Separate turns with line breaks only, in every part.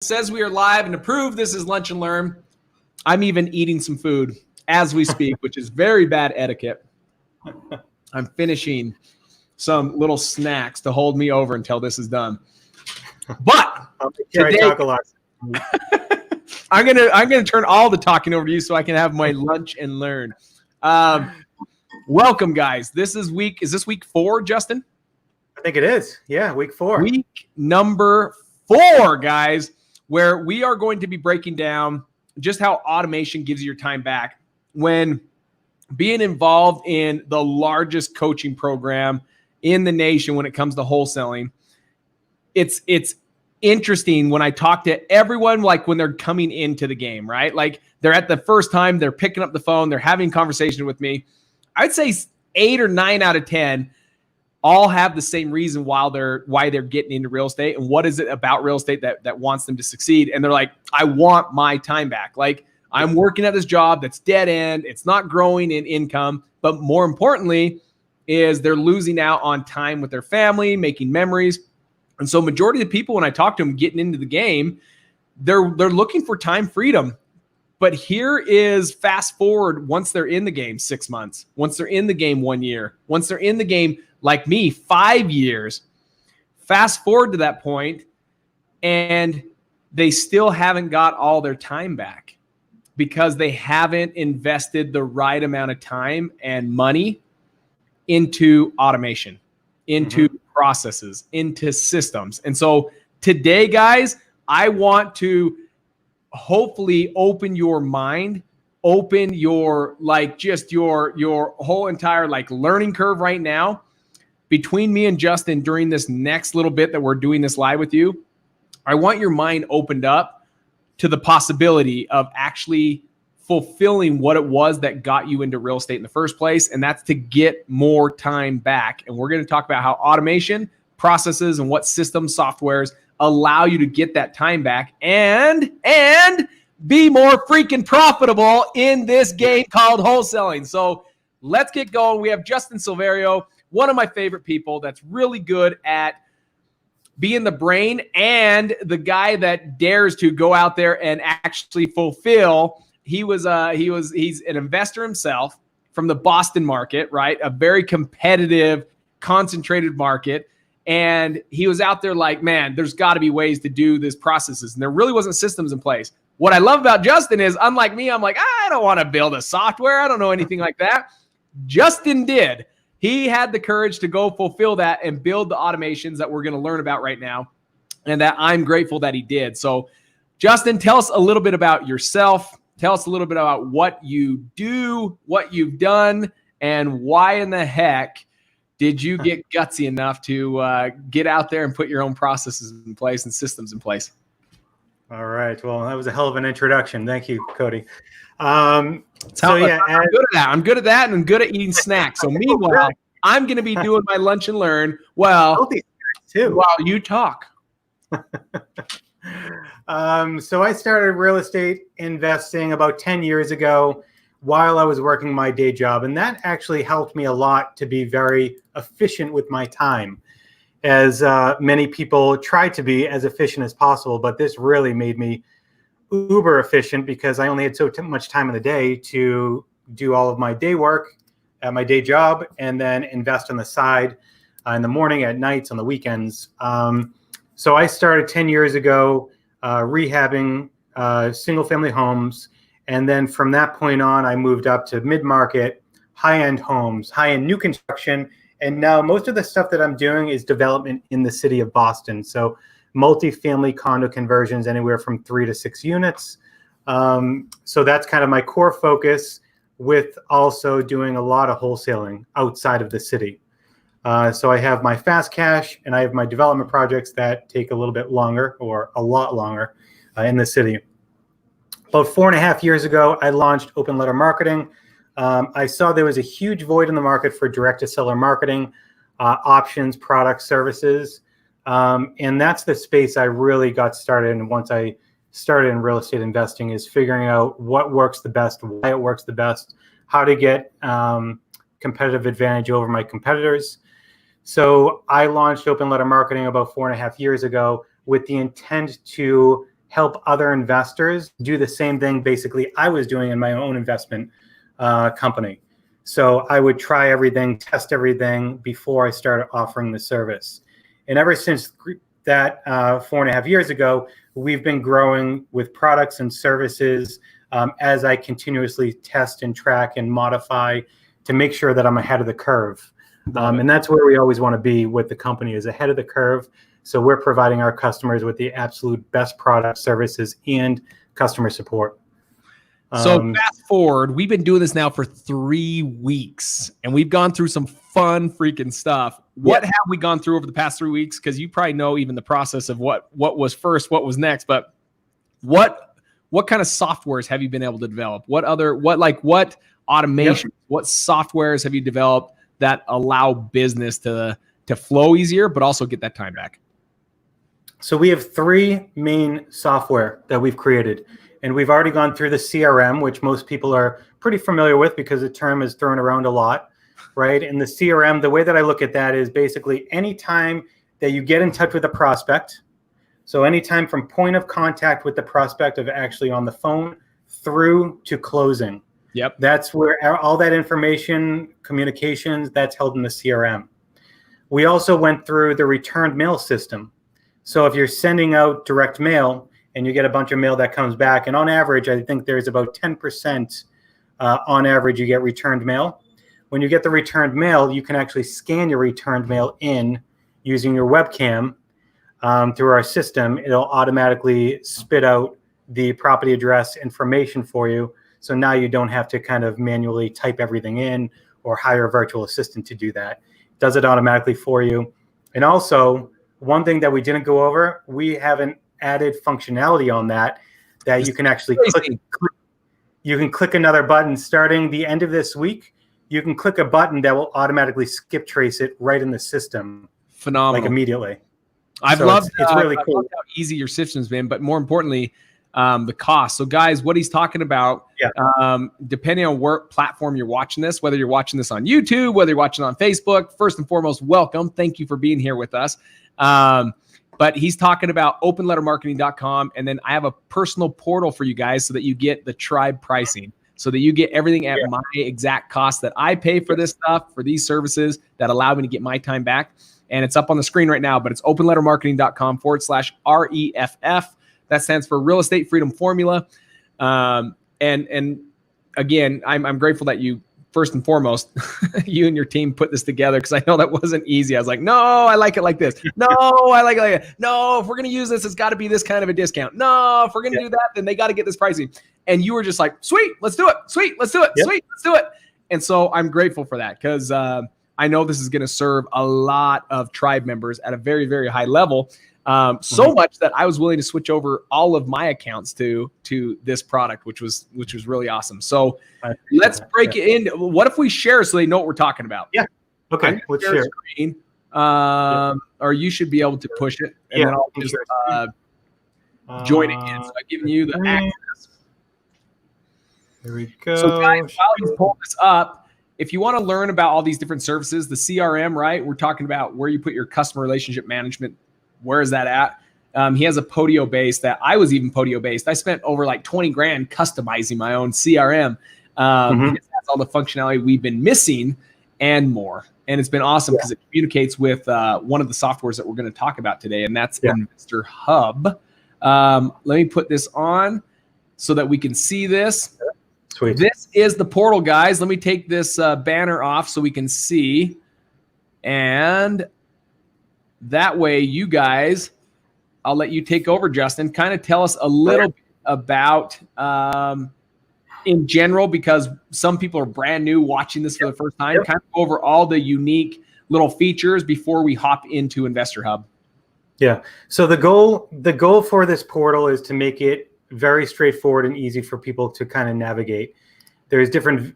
Says we are live, and to prove this is Lunch and Learn, I'm even eating some food as we speak, which is very bad etiquette. I'm finishing some little snacks to hold me over until this is done. But today,
I talk a lot.
I'm gonna turn all the talking over to you so I can have my lunch and learn. Welcome, guys. Is this week 4, Justin?
I think it is. Yeah, week 4.
Week number 4, guys, where we are going to be breaking down just how automation gives you your time back when being involved in the largest coaching program in the nation when it comes to wholesaling. It's interesting when I talk to everyone, like when they're coming into the game, right? Like they're at the first time, they're picking up the phone, they're having conversation with me. I'd say 8 or 9 out of 10 all have the same reason why they're getting into real estate and what is it about real estate that wants them to succeed. And they're like, I want my time back. Like I'm working at this job that's dead end. It's not growing in income, but more importantly is they're losing out on time with their family, making memories. And so majority of the people, when I talk to them getting into the game, they're looking for time freedom. But here is fast forward once they're in the game 6 months, once they're in the game 1 year, once they're in the game like me 5 years, fast forward to that point and they still haven't got all their time back because they haven't invested the right amount of time and money into automation, into processes, into systems. And so today, guys, I want to hopefully open your mind, open your your whole entire learning curve right now between me and Justin during this next little bit that we're doing this live with you. I want your mind opened up to the possibility of actually fulfilling what it was that got you into real estate in the first place, and that's to get more time back. And we're going to talk about how automation, processes, and what systems, softwares allow you to get that time back and be more freaking profitable in this game called wholesaling. So let's get going. We have Justin Silverio, one of my favorite people that's really good at being the brain and the guy that dares to go out there and actually fulfill. He's an investor himself from the Boston market, right? A very competitive, concentrated market. And he was out there like, man, there's got to be ways to do this processes. And there really wasn't systems in place. What I love about Justin is, unlike me, I'm like, I don't want to build a software. I don't know anything like that. Justin did. He had the courage to go fulfill that and build the automations that we're going to learn about right now. And that I'm grateful that he did. So Justin, tell us a little bit about yourself. Tell us a little bit about what you do, what you've done, and why in the heck did you get gutsy enough to get out there and put your own processes in place and systems in place?
All right. Well, that was a hell of an introduction. Thank you, Cody.
I'm good at that. I'm good at that, and I'm good at eating snacks. So meanwhile, I'm going to be doing my lunch and learn while you talk.
So I started real estate investing about 10 years ago while I was working my day job. And that actually helped me a lot to be very efficient with my time, as many people try to be as efficient as possible. But this really made me uber efficient because I only had so much time in the day to do all of my day work at my day job and then invest on the side in the morning, at nights, on the weekends. So I started 10 years ago rehabbing single family homes. And then from that point on, I moved up to mid-market, high-end homes, high-end new construction. And now most of the stuff that I'm doing is development in the city of Boston. So multi-family condo conversions, anywhere from 3 to 6 units. So that's kind of my core focus, with also doing a lot of wholesaling outside of the city. So I have my fast cash and I have my development projects that take a little bit longer, or a lot longer, in the city. About 4.5 years ago, I launched Open Letter Marketing. I saw there was a huge void in the market for direct-to-seller marketing, options, products, services. And that's the space I really got started in once I started in real estate investing, is figuring out what works the best, why it works the best, how to get competitive advantage over my competitors. So I launched Open Letter Marketing about 4.5 years ago with the intent to help other investors do the same thing basically I was doing in my own investment company. So I would try everything, test everything before I started offering the service. And ever since that 4.5 years ago, we've been growing with products and services as I continuously test and track and modify to make sure that I'm ahead of the curve. And that's where we always want to be with the company, is ahead of the curve. So we're providing our customers with the absolute best product, services, and customer support.
So fast forward, we've been doing this now for 3 weeks, and we've gone through some fun freaking stuff. What have we gone through over the past 3 weeks? Because you probably know even the process of what was first, what was next. But what kind of softwares have you been able to develop? What automation, what softwares have you developed that allow business to flow easier, but also get that time back?
So we have 3 main software that we've created. And we've already gone through the CRM, which most people are pretty familiar with because the term is thrown around a lot, right? And the CRM, the way that I look at that is basically anytime that you get in touch with a prospect, so anytime from point of contact with the prospect of actually on the phone through to closing.
Yep.
That's where all that information, communications, that's held in the CRM. We also went through the returned mail system. So if you're sending out direct mail, and you get a bunch of mail that comes back. And on average, I think there's about 10% on average you get returned mail. When you get the returned mail, you can actually scan your returned mail in using your webcam through our system. It'll automatically spit out the property address information for you. So now you don't have to kind of manually type everything in or hire a virtual assistant to do that. It does it automatically for you. And also, one thing that we didn't go over, we haven't added functionality on that you can actually click. You can click another button starting the end of this week. You can click a button that will automatically skip trace it right in the system.
Phenomenal.
Like immediately.
I've loved it's really cool. Loved how easy your system's been, but more importantly, the cost. So guys, what he's talking about, depending on what platform you're watching this, whether you're watching this on YouTube, whether you're watching on Facebook, first and foremost, welcome. Thank you for being here with us. But he's talking about openlettermarketing.com. And then I have a personal portal for you guys so that you get the tribe pricing, so that you get everything at my exact cost that I pay for this stuff, for these services that allow me to get my time back. And it's up on the screen right now, but it's openlettermarketing.com/REFF. That stands for Real Estate Freedom Formula. And again, I'm grateful that you, first and foremost, you and your team put this together, because I know that wasn't easy. I was like, no, I like it like this. No, I like it like that. No, if we're going to use this, it's got to be this kind of a discount. No, if we're going to do that, then they got to get this pricing. And you were just like, sweet, let's do it. Sweet, let's do it. Sweet, let's do it. And so I'm grateful for that, because I know this is going to serve a lot of tribe members at a very, very high level. So much that I was willing to switch over all of my accounts to this product, which was really awesome. So let's break it in. What if we share so they know what we're talking about?
Yeah. Okay. Let's share.
Screen, or you should be able to push it, and then I'll just join again. So I've given you the access.
There we go.
So guys, while he's pulling this up, if you want to learn about all these different services, the CRM, right? We're talking about where you put your customer relationship management. Where is that at? He has a Podio base that I was even Podio based. I spent over like 20 grand customizing my own CRM. It has all the functionality we've been missing and more. And it's been awesome because it communicates with one of the softwares that we're going to talk about today, and that's Investor Hub. Let me put this on so that we can see this.
Sweet.
This is the portal, guys. Let me take this banner off so we can see. And that way, you guys, I'll let you take over, Justin. Kind of tell us a little bit about, in general, because some people are brand new watching this for the first time. Kind of go over all the unique little features before we hop into Investor Hub.
Yeah. So the goal for this portal is to make it very straightforward and easy for people to kind of navigate. There's different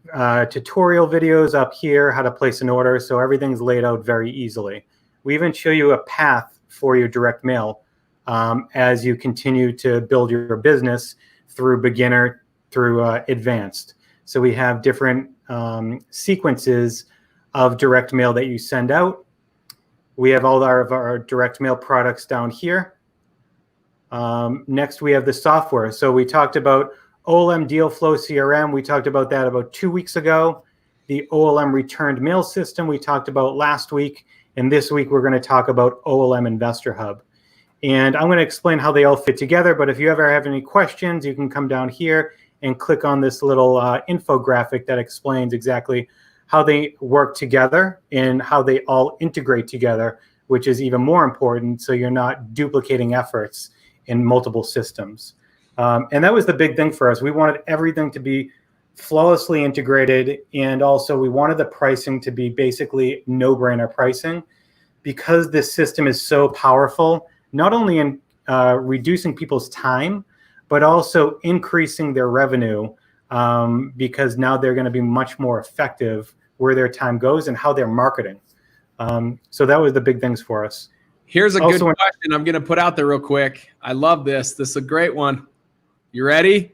tutorial videos up here, how to place an order. So everything's laid out very easily. We even show you a path for your direct mail as you continue to build your business through beginner, through advanced. So we have different sequences of direct mail that you send out. We have all of our direct mail products down here. Next, we have the software. So we talked about OLM Deal Flow CRM. We talked about that about 2 weeks ago. The OLM Returned Mail System we talked about last week. And this week, we're going to talk about OLM Investor Hub. And I'm going to explain how they all fit together. But if you ever have any questions, you can come down here and click on this little infographic that explains exactly how they work together and how they all integrate together, which is even more important, so you're not duplicating efforts in multiple systems. And that was the big thing for us. We wanted everything to be flawlessly integrated, and also we wanted the pricing to be basically no-brainer pricing, because this system is so powerful, not only in reducing people's time, but also increasing their revenue, because now they're going to be much more effective where their time goes and how they're marketing. So that was the big things for us.
Here's a good question I'm going to put out there real quick. I love this. This is a great one. You ready?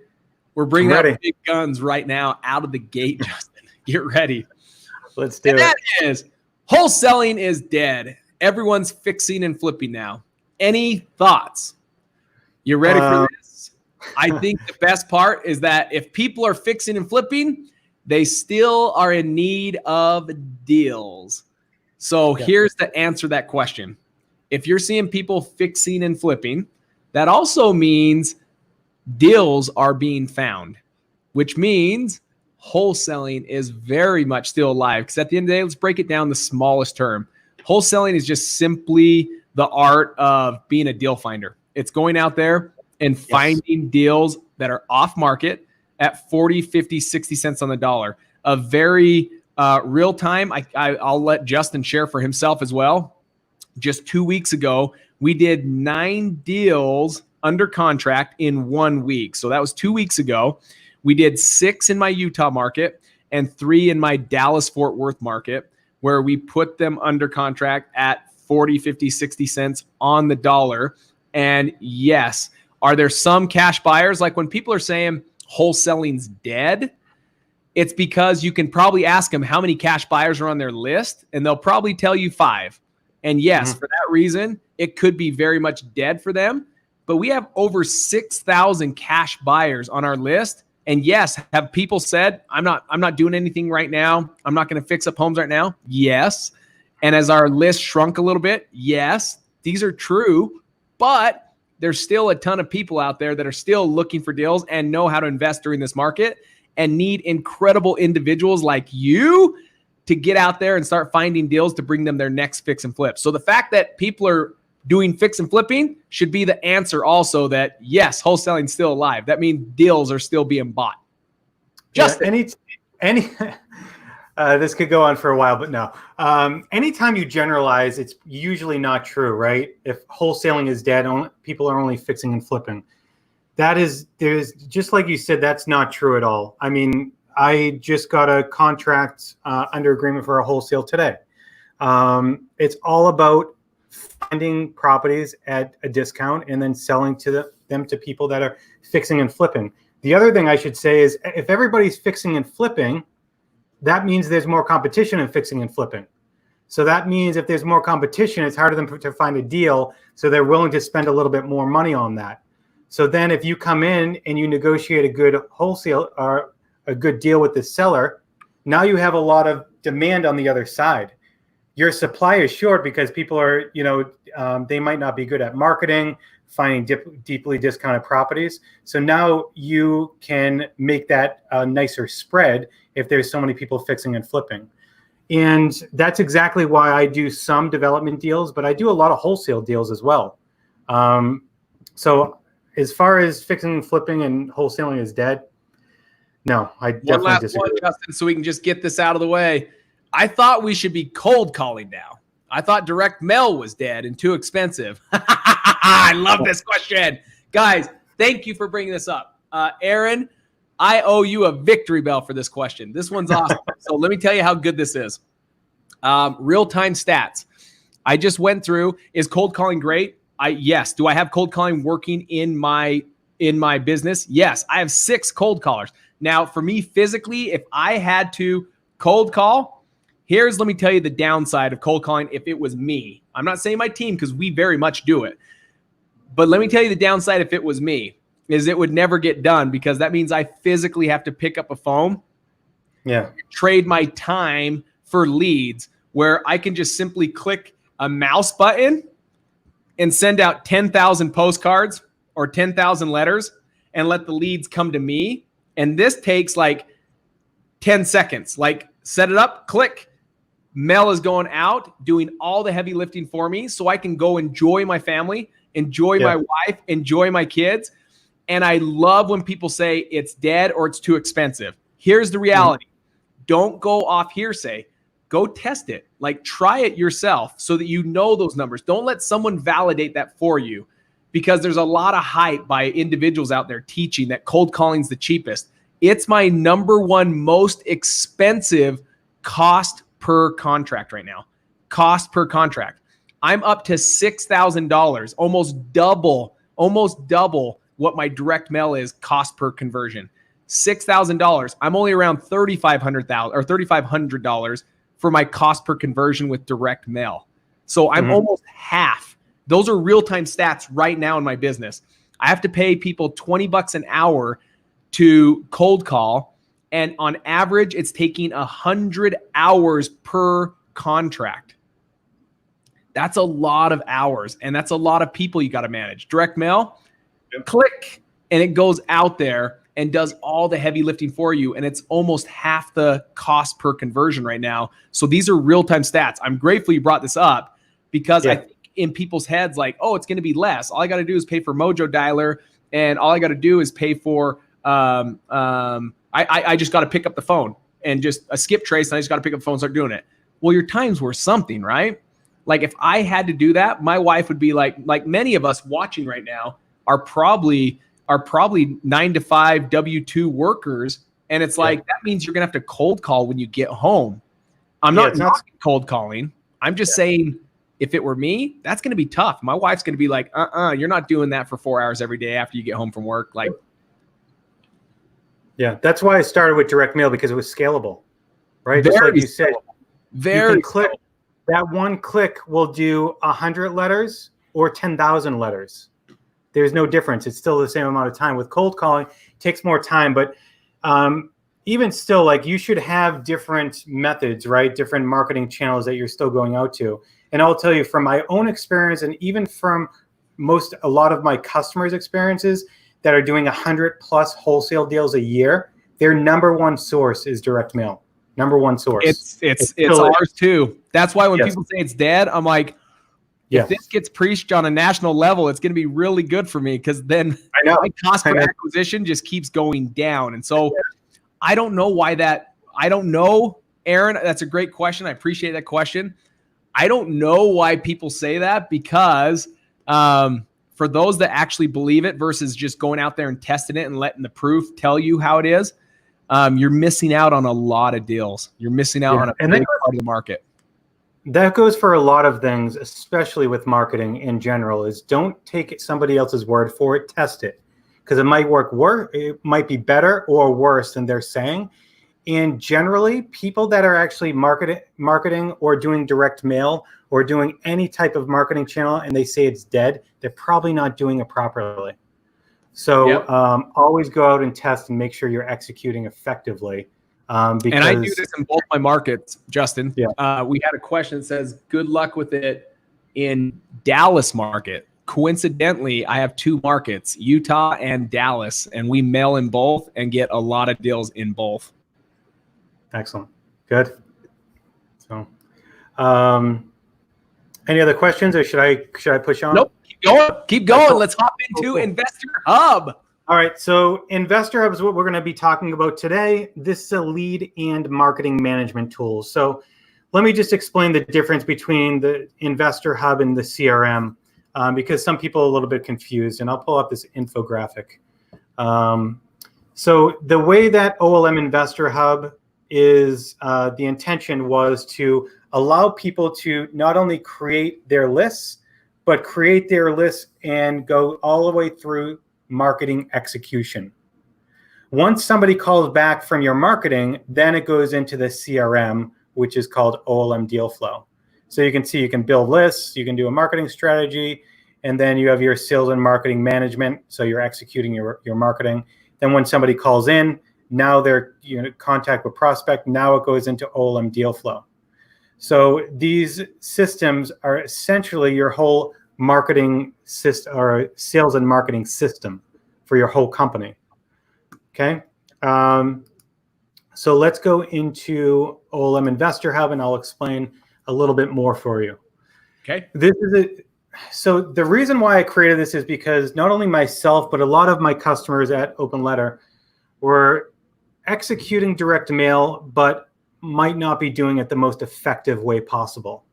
We're bringing out big guns right now out of the gate, Justin. Get ready.
Let's do it.
That is, wholesaling is dead. Everyone's fixing and flipping now. Any thoughts? You ready for this? I think the best part is that if people are fixing and flipping, they still are in need of deals. So here's the answer to that question. If you're seeing people fixing and flipping, that also means deals are being found, which means wholesaling is very much still alive. Because at the end of the day, let's break it down the smallest term. Wholesaling is just simply the art of being a deal finder. It's going out there and finding deals that are off market at 40, 50, 60 cents on the dollar. A very real time, I'll let Justin share for himself as well. Just 2 weeks ago, we did 9 deals under contract in 1 week. So that was 2 weeks ago. We did 6 in my Utah market and 3 in my Dallas-Fort Worth market, where we put them under contract at 40, 50, 60 cents on the dollar. And yes, are there some cash buyers? Like when people are saying wholesaling's dead, it's because you can probably ask them how many cash buyers are on their list, and they'll probably tell you 5. And yes, for that reason, it could be very much dead for them. But we have over 6,000 cash buyers on our list. And yes, have people said, I'm not doing anything right now. I'm not going to fix up homes right now? Yes. And as our list shrunk a little bit, yes, these are true. But there's still a ton of people out there that are still looking for deals and know how to invest during this market and need incredible individuals like you to get out there and start finding deals to bring them their next fix and flip. So the fact that people are doing fix and flipping should be the answer also that, yes, wholesaling's still alive. That means deals are still being bought. Justin.
This could go on for a while, but no. Anytime you generalize, it's usually not true, right? If wholesaling is dead, people are only fixing and flipping. There's just like you said, that's not true at all. I mean, I just got a contract under agreement for a wholesale today. It's all about finding properties at a discount and then selling them to people that are fixing and flipping. The other thing I should say is if everybody's fixing and flipping, that means there's more competition in fixing and flipping. So that means if there's more competition, it's harder for them to find a deal. So they're willing to spend a little bit more money on that. So then if you come in and you negotiate a good wholesale or a good deal with the seller, now you have a lot of demand on the other side. Your supply is short because people are, they might not be good at marketing, finding deeply discounted properties. So now you can make that a nicer spread if there's so many people fixing and flipping. And that's exactly why I do some development deals, but I do a lot of wholesale deals as well. So as far as fixing and flipping and wholesaling is dead, no, I definitely disagree.
One, Justin, so we can just get this out of the way. I thought we should be cold calling now. I thought direct mail was dead and too expensive. I love this question. Guys, thank you for bringing this up. Aaron, I owe you a victory bell for this question. This one's awesome. So let me tell you how good this is. Real-time stats. I just went through, is cold calling great? Yes. Do I have cold calling working in my business? Yes. I have 6 cold callers. Now, for me physically, if I had to cold call, let me tell you the downside of cold calling if it was me. I'm not saying my team because we very much do it. But let me tell you the downside if it was me, is it would never get done because that means I physically have to pick up a phone, trade my time for leads, where I can just simply click a mouse button and send out 10,000 postcards or 10,000 letters and let the leads come to me. And this takes like 10 seconds. Like set it up, click. Mail is going out, doing all the heavy lifting for me so I can go enjoy my family, enjoy my wife, enjoy my kids. And I love when people say it's dead or it's too expensive. Here's the reality. Don't go off hearsay. Go test it. Like try it yourself so that you know those numbers. Don't let someone validate that for you, because there's a lot of hype by individuals out there teaching that cold calling is the cheapest. It's my number one most expensive cost per contract right now. Cost per contract. I'm up to $6,000, almost double what my direct mail is cost per conversion. $6,000. I'm only around $3,500 for my cost per conversion with direct mail. So I'm almost half. Those are real-time stats right now in my business. I have to pay people $20 an hour to cold call, and on average, it's taking 100 hours per contract. That's a lot of hours, and that's a lot of people you got to manage. Direct mail, click, and it goes out there and does all the heavy lifting for you, and it's almost half the cost per conversion right now. So these are real-time stats. I'm grateful you brought this up because I think in people's heads, like, oh, it's going to be less. All I got to do is pay for Mojo Dialer, and all I got to do is pay for I just got to pick up the phone and just a skip trace, and I just got to pick up the phone and start doing it. Well, your time's worth something, right? Like if I had to do that, my wife would be like many of us watching right now are probably 9 to 5 W-2 workers. And it's like, that means you're going to have to cold call when you get home. I'm not cold calling. I'm just saying, if it were me, that's going to be tough. My wife's going to be like, you're not doing that for 4 hours every day after you get home from work. Like,
that's why I started with direct mail, because it was scalable, right? Just like you said, you can click. That one click will do 100 letters or 10,000 letters. There's no difference. It's still the same amount of time. With cold calling, it takes more time, but even still, like you should have different methods, right? Different marketing channels that you're still going out to. And I'll tell you from my own experience, and even from a lot of my customers' experiences that are doing 100+ wholesale deals a year, their number one source is direct mail. Number one source.
It's ours too. That's why when people say it's dead, I'm like, if this gets preached on a national level, it's going to be really good for me, because then my cost per acquisition just keeps going down. And so I don't know why I don't know, Aaron. That's a great question. I appreciate that question. I don't know why people say that, because for those that actually believe it versus just going out there and testing it and letting the proof tell you how it is, you're missing out on a lot of deals. You're missing out on a big part of the market.
That goes for a lot of things, especially with marketing in general, is don't take somebody else's word for it, test it. Because it might it might be better or worse than they're saying. And generally, people that are actually marketing or doing direct mail or doing any type of marketing channel and they say it's dead, they're probably not doing it properly. So always go out and test and make sure you're executing effectively. And
I do this in both my markets, Justin. We had a question that says, good luck with it in Dallas market. Coincidentally, I have 2 markets, Utah and Dallas, and we mail in both and get a lot of deals in both.
Excellent. Good. So, any other questions, or should I push on?
Nope. Keep going. Let's hop into Investor Hub.
All right, so Investor Hub is what we're going to be talking about today. This is a lead and marketing management tool. So let me just explain the difference between the Investor Hub and the CRM, because some people are a little bit confused, and I'll pull up this infographic. So the way that OLM Investor Hub is, the intention was to allow people to not only create their lists, but create their lists and go all the way through marketing execution. Once somebody calls back from your marketing, then it goes into the CRM, which is called OLM Deal Flow. So you can see you can build lists, you can do a marketing strategy, And then you have your sales and marketing management. So you're executing your marketing. Then when somebody calls in, now they're in contact with prospect. Now it goes into OLM deal flow. So these systems are essentially your whole marketing system or sales and marketing system for your whole company. Okay. So let's go into OLM Investor Hub, and I'll explain a little bit more for you.
Okay.
So the reason why I created this is because not only myself, but a lot of my customers at Open Letter were executing direct mail, but might not be doing it the most effective way possible.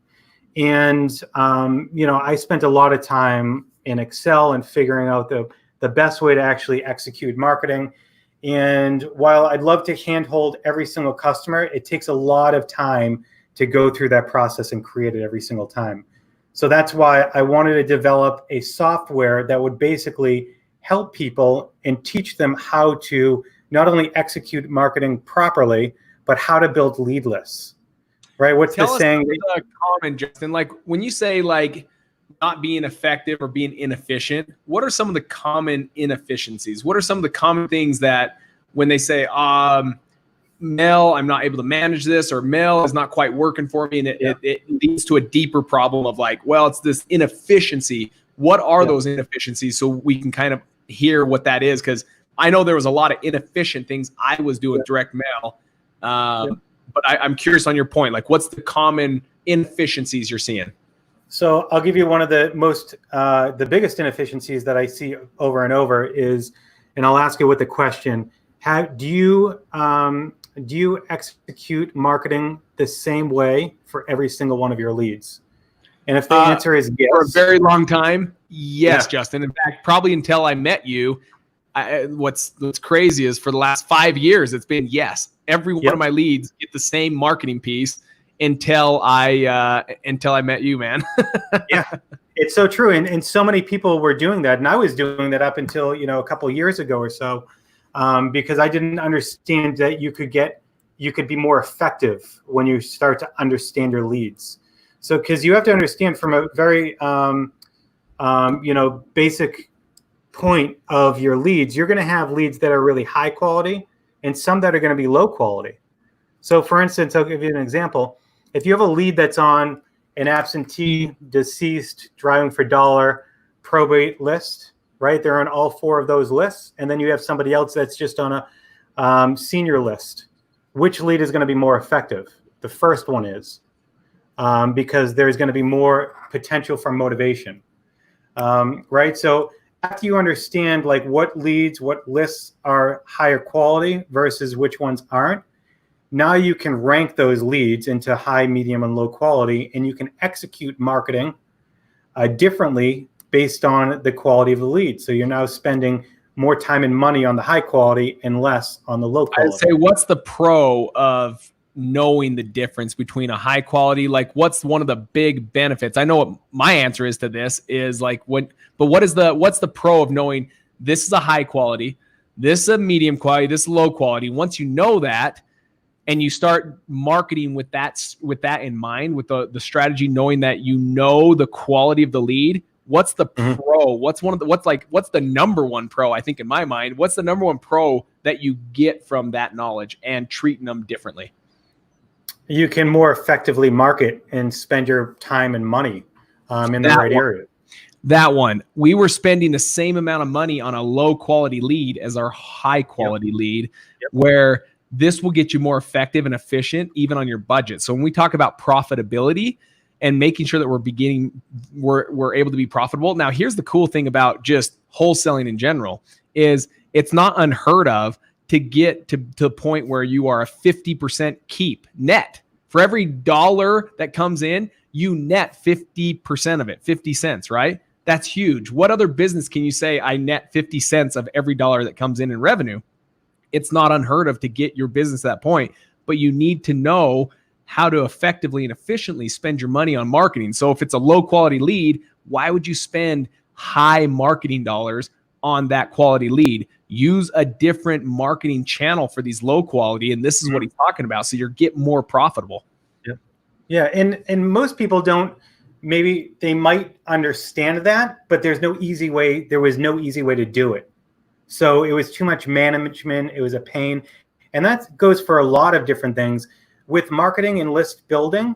And, I spent a lot of time in Excel and figuring out the best way to actually execute marketing. And while I'd love to handhold every single customer, it takes a lot of time to go through that process and create it every single time. So that's why I wanted to develop a software that would basically help people and teach them how to not only execute marketing properly, but how to build lead lists, right? What's
Tell
the
us
saying?
The common, Justin, like when you say like not being effective or being inefficient, what are some of the common inefficiencies? What are some of the common things that when they say, mail, I'm not able to manage this, or mail is not quite working for me, and it leads to a deeper problem of like, well, it's this inefficiency. What are those inefficiencies so we can kind of hear what that is? Because I know there was a lot of inefficient things I was doing direct mail, but I'm curious on your point. Like, what's the common inefficiencies you're seeing?
So I'll give you one of the biggest inefficiencies that I see over and over is, and I'll ask you with the question: do you execute marketing the same way for every single one of your leads? And if the answer is yes,
for a very long time, yes, Justin. In fact, probably until I met you. What's crazy is for the last 5 years, it's been yes. Every one of my leads get the same marketing piece until I met you, man.
Yeah, it's so true. And so many people were doing that. And I was doing that up until, a couple of years ago or so, because I didn't understand that you could be more effective when you start to understand your leads. So, because you have to understand from a very, basic point of your leads, you're going to have leads that are really high quality and some that are going to be low quality. So for instance, I'll give you an example. If you have a lead that's on an absentee, deceased, driving for dollar, probate list, right? They're on all 4 of those lists. And then you have somebody else that's just on a senior list. Which lead is going to be more effective? The first one is, because there's going to be more potential for motivation, right? So after you understand like what lists are higher quality versus which ones aren't, now you can rank those leads into high, medium, and low quality, and you can execute marketing differently based on the quality of the lead. So you're now spending more time and money on the high quality and less on the low quality.
I'd say, what's the pro of knowing the difference between a high quality? Like, what's one of the big benefits? I know what my answer is to this is like, what's the pro of knowing this is a high quality, this is a medium quality, this is low quality? Once you know that, and you start marketing with that in mind, with the strategy, knowing that the quality of the lead, what's the pro? What's the number one pro? I think in my mind, what's the number one pro that you get from that knowledge and treating them differently?
You can more effectively market and spend your time and money in the right area.
That one, we were spending the same amount of money on a low quality lead as our high quality lead, where this will get you more effective and efficient even on your budget. So when we talk about profitability and making sure that we're able to be profitable. Now, here's the cool thing about just wholesaling in general is it's not unheard of to get to the point where you are a 50% keep net. For every dollar that comes in, you net 50% of it, 50 cents, right? That's huge. What other business can you say I net 50 cents of every dollar that comes in revenue? It's not unheard of to get your business to that point, but you need to know how to effectively and efficiently spend your money on marketing. So if it's a low quality lead, why would you spend high marketing dollars on that quality lead? Use a different marketing channel for these low quality. And this is what he's talking about. So you get more profitable.
Yeah. And most people don't maybe they might understand that, but there's no easy way. There was no easy way to do it. So it was too much management. It was a pain. And that goes for a lot of different things. With marketing and list building,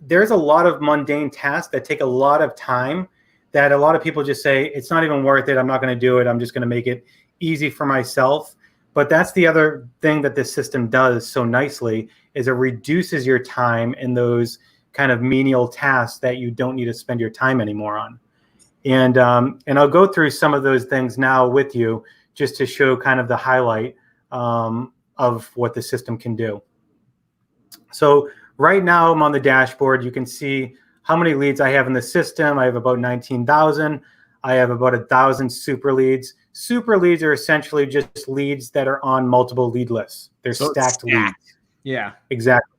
there's a lot of mundane tasks that take a lot of time that a lot of people just say, it's not even worth it. I'm not going to do it. I'm just going to make it easy for myself. But that's the other thing that this system does so nicely, is it reduces your time in those kind of menial tasks that you don't need to spend your time anymore on. And I'll go through some of those things now with you, just to show kind of the highlight of what the system can do. So right now I'm on the dashboard. You can see how many leads I have in the system. I have about 19,000. I have about 1,000 super leads. Super leads are essentially just leads that are on multiple lead lists. They're stacked leads.
Yeah,
exactly.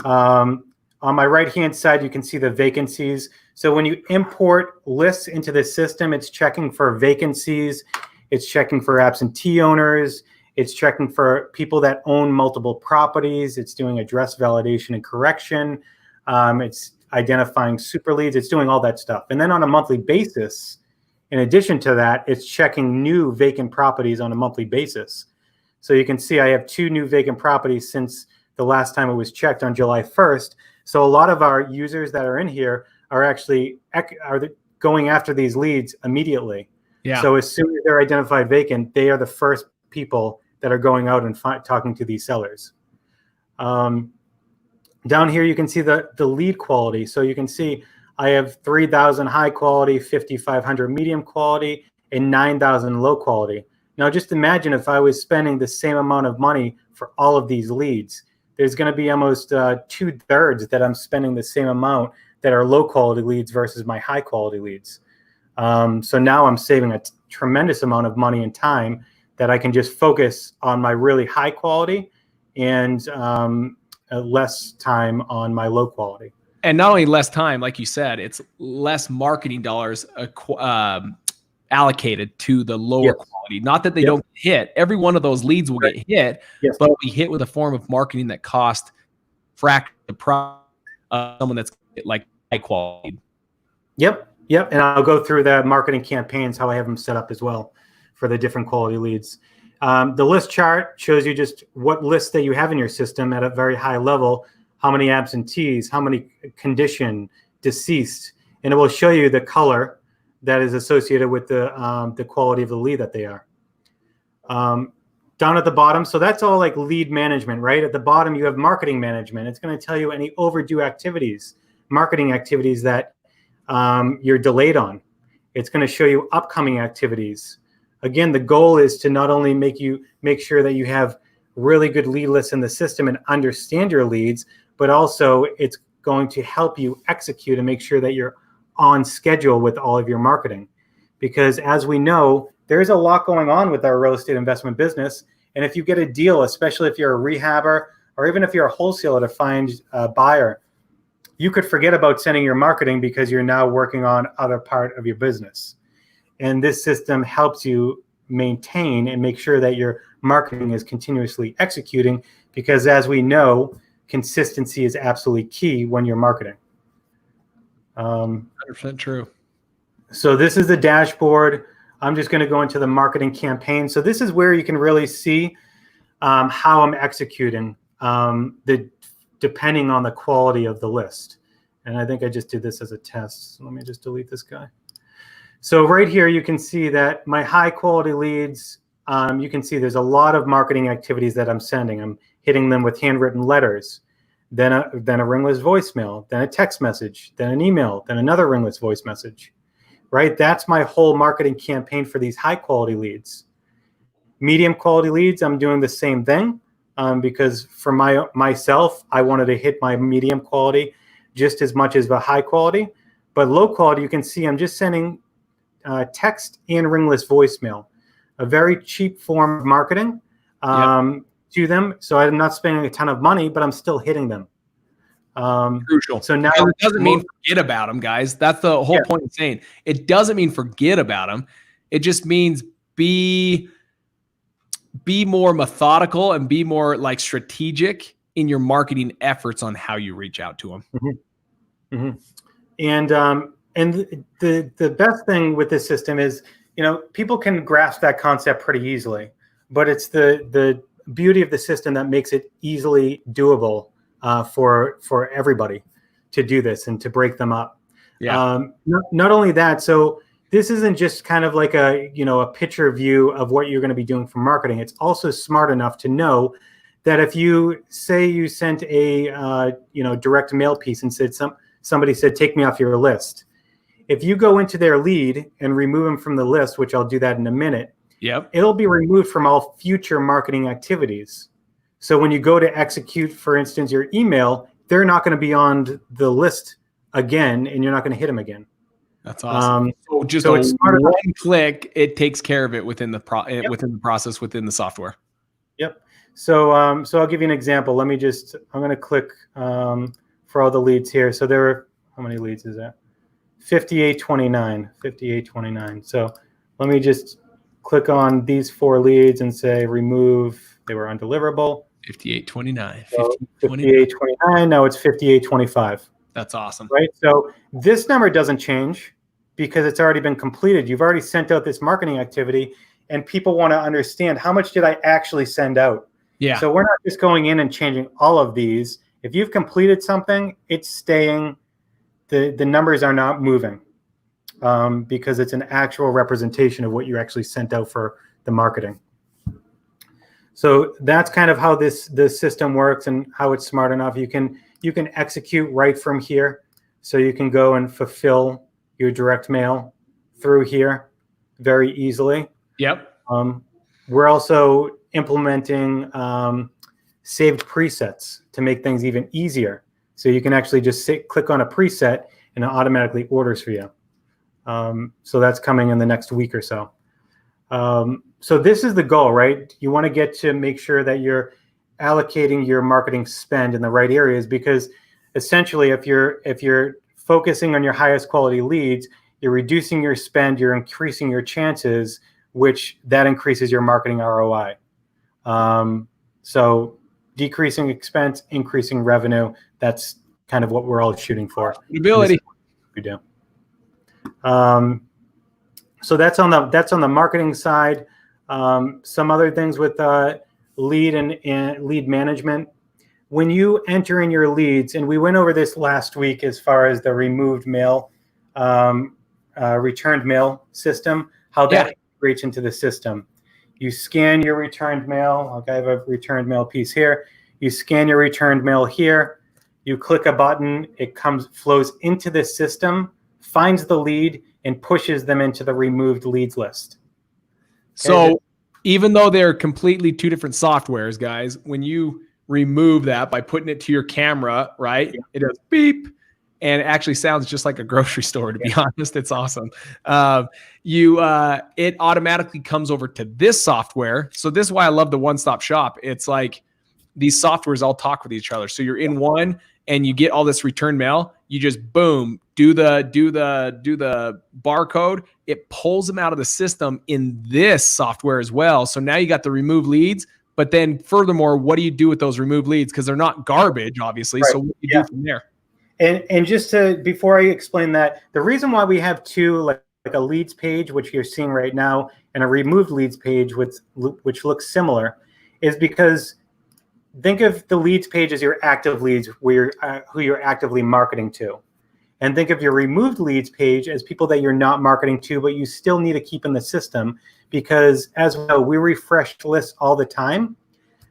On my right-hand side, you can see the vacancies. So when you import lists into the system, it's checking for vacancies. It's checking for absentee owners. It's checking for people that own multiple properties. It's doing address validation and correction. It's identifying super leads. It's doing all that stuff. And then on a monthly basis, in addition to that, it's checking new vacant properties on a monthly basis. So you can see I have 2 new vacant properties since the last time it was checked on July 1st. So a lot of our users that are in here are actually going after these leads immediately.
Yeah.
So as soon as they're identified vacant, they are the first people that are going out and talking to these sellers. Down here, you can see the lead quality. So you can see I have 3,000 high quality, 5,500 medium quality, and 9,000 low quality. Now, just imagine if I was spending the same amount of money for all of these leads. There's going to be almost 2/3 that I'm spending the same amount that are low quality leads versus my high quality leads. So now I'm saving a tremendous amount of money and time that I can just focus on my really high quality and less time on my low quality.
And not only less time, like you said, it's less marketing dollars allocated to the lower quality. Not that they don't hit. Every one of those leads will get hit, but we hit with a form of marketing that cost fraction the price of someone that's like high quality.
Yep. And I'll go through the marketing campaigns, how I have them set up as well for the different quality leads. The list chart shows you just what lists that you have in your system at a very high level, how many absentees, how many condition, deceased, and it will show you the color that is associated with the quality of the lead that they are. Down at the bottom, so that's all like lead management, right? At the bottom, you have marketing management. It's going to tell you any overdue activities, marketing activities that you're delayed on. It's going to show you upcoming activities. Again, the goal is to not only make sure that you have really good lead lists in the system and understand your leads, but also it's going to help you execute and make sure that you're on schedule with all of your marketing. Because as we know, there's a lot going on with our real estate investment business. And if you get a deal, especially if you're a rehabber or even if you're a wholesaler to find a buyer, you could forget about sending your marketing because you're now working on other part of your business. And this system helps you maintain and make sure that your marketing is continuously executing, because as we know, consistency is absolutely key when you're marketing.
100% true.
So this is the dashboard. I'm just going to go into the marketing campaign. So this is where you can really see how I'm executing, depending on the quality of the list. And I think I just did this as a test. So let me just delete this guy. So right here, you can see that my high quality leads, you can see there's a lot of marketing activities that I'm sending. I'm hitting them with handwritten letters, then a ringless voicemail, then a text message, then an email, then another ringless voice message, right? That's my whole marketing campaign for these high quality leads. Medium quality leads, I'm doing the same thing because for myself, I wanted to hit my medium quality just as much as the high quality. But low quality, you can see I'm just sending text and ringless voicemail, a very cheap form of marketing to them. So I'm not spending a ton of money, but I'm still hitting them.
Crucial.
So now
it doesn't mean forget about them, guys. That's the whole point of saying it doesn't mean forget about them. It just means be more methodical and be more like strategic in your marketing efforts on how you reach out to them.
And the best thing with this system is, people can grasp that concept pretty easily, but it's the beauty of the system that makes it easily doable for everybody to do this and to break them up.
Yeah.
Not only that, so this isn't just kind of like a picture view of what you're going to be doing for marketing. It's also smart enough to know that if you say you sent a direct mail piece and said somebody said, take me off your list. If you go into their lead and remove them from the list, which I'll do that in a minute,
Yep.
it'll be removed from all future marketing activities. So when you go to execute, for instance, your email, they're not going to be on the list again, and you're not going to hit them again.
That's awesome. So just one click, it takes care of it within the within the process, within the software.
Yep. So I'll give you an example. I'm going to click for all the leads here. So there are, how many leads is that? 5829. So let me just click on these 4 leads and say remove. They were undeliverable.
5829.
So 5829. Now it's 5825.
That's awesome.
Right. So this number doesn't change because it's already been completed. You've already sent out this marketing activity, and people want to understand how much did I actually send out.
Yeah.
So we're not just going in and changing all of these. If you've completed something, it's staying. The numbers are not moving because it's an actual representation of what you actually sent out for the marketing. So that's kind of how this system works and how it's smart enough. You can execute right from here. So you can go and fulfill your direct mail through here very easily.
Yep.
We're also implementing saved presets to make things even easier. So you can actually just click on a preset and it automatically orders for you. So that's coming in the next week or so. So this is the goal, right? You want to get to make sure that you're allocating your marketing spend in the right areas, because essentially if you're focusing on your highest quality leads, you're reducing your spend, you're increasing your chances, which that increases your marketing ROI. So decreasing expense, increasing revenue, that's kind of what we're all shooting for.
Ability.
We do. So that's on the marketing side. Some other things with lead and lead management. When you enter in your leads, and we went over this last week as far as the removed mail, returned mail system, how that integrates into the system. You scan your returned mail. Okay, I have a returned mail piece here. You scan your returned mail here. You click a button. It flows into the system, finds the lead, and pushes them into the removed leads list. Okay?
So even though they're completely 2 different softwares, guys, when you remove that by putting it to your camera, right? Yeah. It does beep, and it actually sounds just like a grocery store, to be honest. It's awesome. It automatically comes over to this software. So this is why I love the one-stop shop. It's like these softwares all talk with each other. So you're in one and you get all this return mail. You just boom, do the barcode. It pulls them out of the system in this software as well. So now you got the remove leads. But then furthermore, what do you do with those removed leads? Because they're not garbage, obviously. Right. So what do you do from there?
And just before I explain that, the reason why we have 2, like a leads page, which you're seeing right now, and a removed leads page, which looks similar, is because think of the leads page as your active leads, who you're actively marketing to. And think of your removed leads page as people that you're not marketing to, but you still need to keep in the system, because as we know, we refresh lists all the time.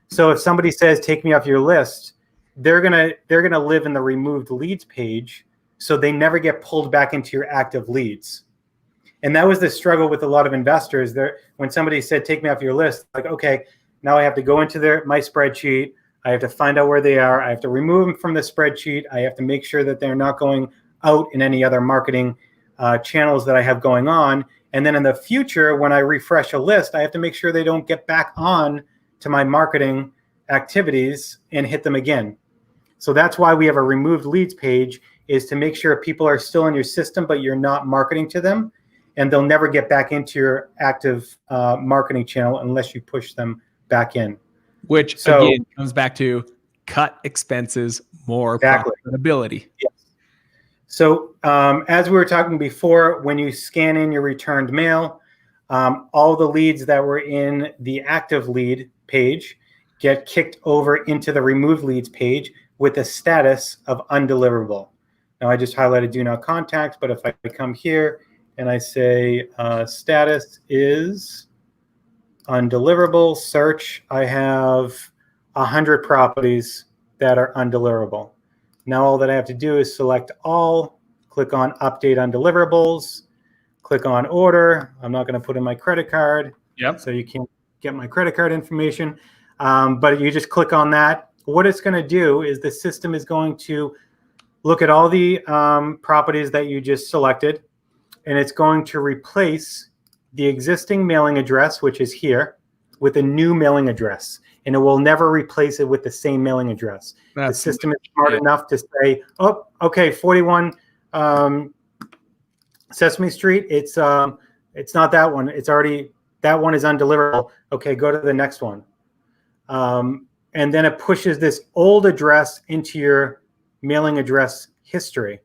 So if somebody says, take me off your list, they're gonna live in the removed leads page, so they never get pulled back into your active leads. And that was the struggle with a lot of investors. When somebody said, take me off your list, like, okay, now I have to go into my spreadsheet. I have to find out where they are. I have to remove them from the spreadsheet. I have to make sure that they're not going out in any other marketing channels that I have going on. And then in the future, when I refresh a list, I have to make sure they don't get back on to my marketing activities and hit them again. So that's why we have a removed leads page, is to make sure people are still in your system, but you're not marketing to them, and they'll never get back into your active marketing channel unless you push them back in.
Which again comes back to cut expenses, more
exactly.
profitability.
Yes. So as we were talking before, when you scan in your returned mail, all the leads that were in the active lead page get kicked over into the removed leads page with a status of undeliverable. Now I just highlighted do not contact, but if I come here and I say status is undeliverable, search, I have 100 properties that are undeliverable. Now all that I have to do is select all, click on update undeliverables, click on order. I'm not going to put in my credit card.
Yep.
So you can't get my credit card information. But you just click on that. What it's going to do is the system is going to look at all the properties that you just selected, and it's going to replace the existing mailing address, which is here, with a new mailing address. And it will never replace it with the same mailing address. The system is smart enough to say, oh, okay, 41 Sesame Street, it's not that one. It's already, that one is undeliverable. Okay, go to the next one. And then it pushes this old address into your mailing address history.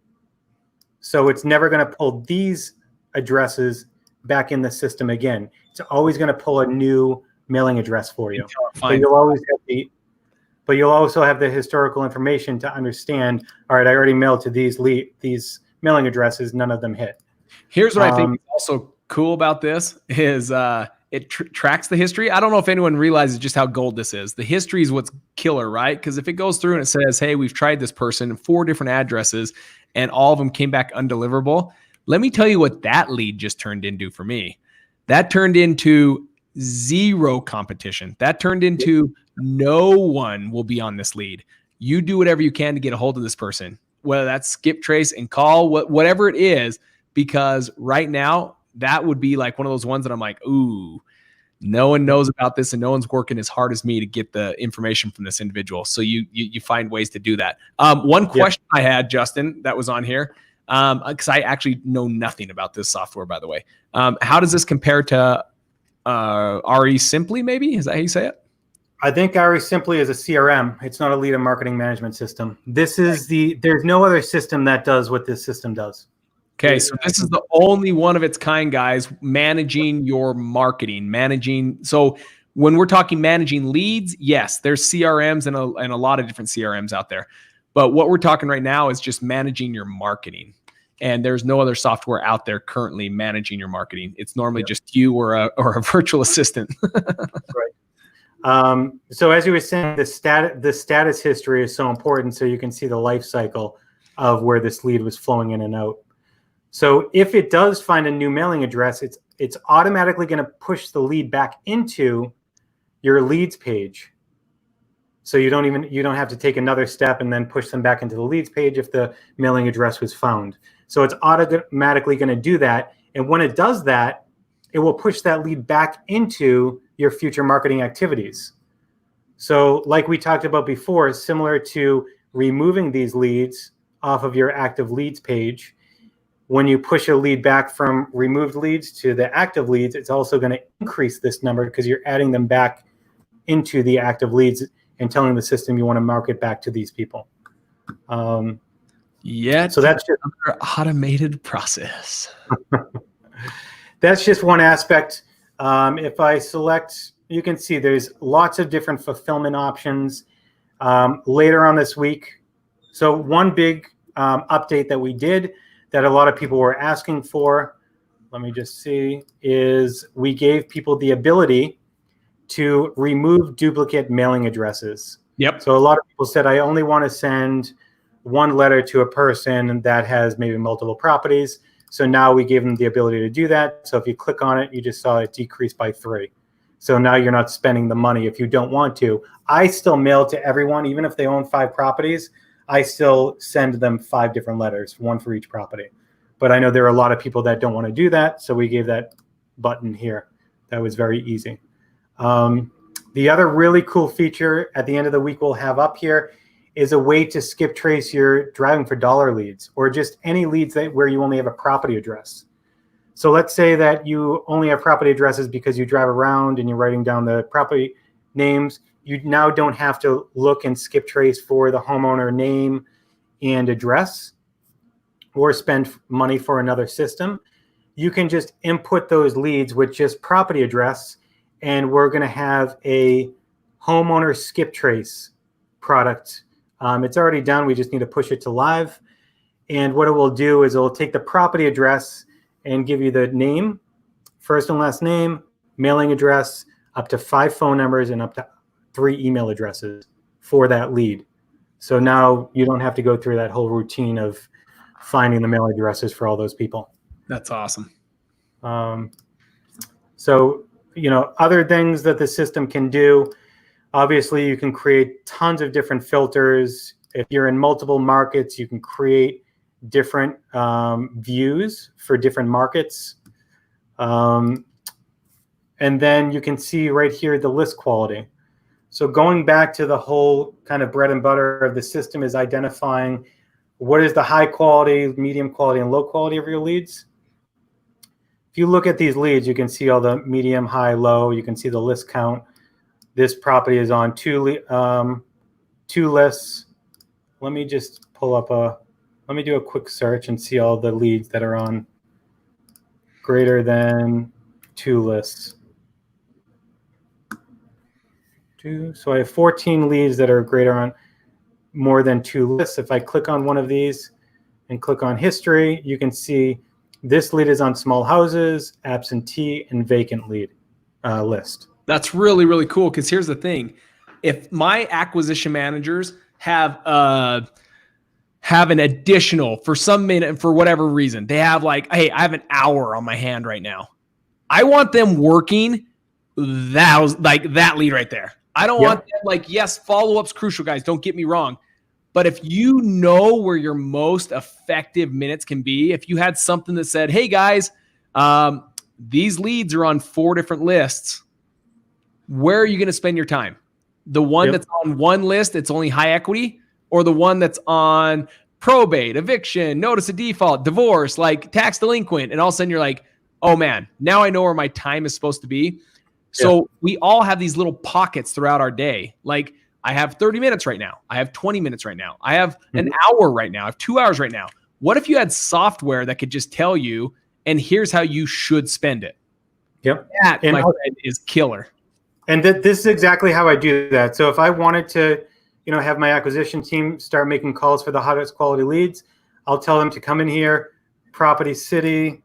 So it's never going to pull these addresses back in the system again. It's always going to pull a new mailing address for you. But you'll always have but you'll also have the historical information to understand, all right, I already mailed to these mailing addresses, none of them hit.
Here's what I think is also cool about this is it tracks the history. I don't know if anyone realizes just how gold this is. The history is what's killer, right? Because if it goes through and it says, hey, we've tried this person, 4 different addresses, and all of them came back undeliverable, let me tell you what that lead just turned into for me. That turned into 0 competition. That turned into no one will be on this lead. You do whatever you can to get a hold of this person, whether that's skip trace and call, whatever it is, because right now that would be like one of those ones that I'm like, ooh, no one knows about this and no one's working as hard as me to get the information from this individual. So you find ways to do that. One question I had, Justin, that was on here, because I actually know nothing about this software, by the way. How does this compare to RE Simply, maybe? Is that how you say it?
I think RE Simply is a CRM. It's not a lead and marketing management system. This is there's no other system that does what this system does.
Okay, so this is the only one of its kind, guys, managing your marketing, So when we're talking managing leads, yes, there's CRMs and a lot of different CRMs out there. But what we're talking right now is just managing your marketing. And there's no other software out there currently managing your marketing. It's normally just you or a virtual assistant.
Right. So as you were saying, the status history is so important, so you can see the life cycle of where this lead was flowing in and out. So if it does find a new mailing address, it's automatically going to push the lead back into your leads page. So you don't have to take another step and then push them back into the leads page if the mailing address was found. So it's automatically going to do that. And when it does that, it will push that lead back into your future marketing activities. So like we talked about before, similar to removing these leads off of your active leads page, when you push a lead back from removed leads to the active leads, it's also going to increase this number because you're adding them back into the active leads and telling the system you want to market back to these people.
So that's just another automated process.
That's just one aspect. If I select, you can see there's lots of different fulfillment options later on this week. So one big update that we did that a lot of people were asking for, let me just see, is we gave people the ability to remove duplicate mailing addresses.
Yep.
So a lot of people said, I only want to send one letter to a person that has maybe multiple properties. So now we gave them the ability to do that. So if you click on it, you just saw it decrease by 3. So now you're not spending the money if you don't want to. I still mail to everyone, even if they own 5 properties. I still send them 5 different letters, 1 for each property. But I know there are a lot of people that don't want to do that. So we gave that button here. That was very easy. The other really cool feature at the end of the week we'll have up here is a way to skip trace your driving for dollar leads or just any leads where you only have a property address. So let's say that you only have property addresses because you drive around and you're writing down the property names. You now don't have to look and skip trace for the homeowner name and address. or spend money for another system, you can just input those leads with just property address, and we're going to have a homeowner skip trace product. It's already done. We just need to push it to live. And what it will do is it will take the property address and give you the name, first and last name, mailing address, up to 5 phone numbers, and up to 3 email addresses for that lead. So now you don't have to go through that whole routine of finding the mailing addresses for all those people.
That's awesome.
So, other things that the system can do, obviously you can create tons of different filters. If you're in multiple markets, you can create different views for different markets. And then you can see right here the list quality. So going back to the whole kind of bread and butter of the system is identifying what is the high quality, medium quality, and low quality of your leads. If you look at these leads, you can see all the medium, high, low. You can see the list count. This property is on 2 lists. Let me just let me do a quick search and see all the leads that are on greater than 2 lists. So I have 14 leads that are greater on more than 2 lists. If I click on one of these and click on history, you can see this lead is on small houses, absentee, and vacant lead list.
That's really, really cool, because here's the thing. If my acquisition managers have an additional, for some minute, for whatever reason, they have like, hey, I have an hour on my hand right now. I want them working that lead right there. I don't want them like, yes, follow-up's crucial, guys. Don't get me wrong. But if you know where your most effective minutes can be, if you had something that said, hey, guys, these leads are on 4 different lists, where are you going to spend your time? The one that's on one list, it's only high equity, or the one that's on probate, eviction, notice of default, divorce, like tax delinquent, and all of a sudden you're like, oh, man, now I know where my time is supposed to be. So we all have these little pockets throughout our day. Like, I have 30 minutes right now. I have 20 minutes right now. I have an hour right now. I have 2 hours right now. What if you had software that could just tell you, and here's how you should spend it?
Yep.
That, my friend, is killer.
And this is exactly how I do that. So if I wanted to, have my acquisition team start making calls for the hottest quality leads, I'll tell them to come in here, property city.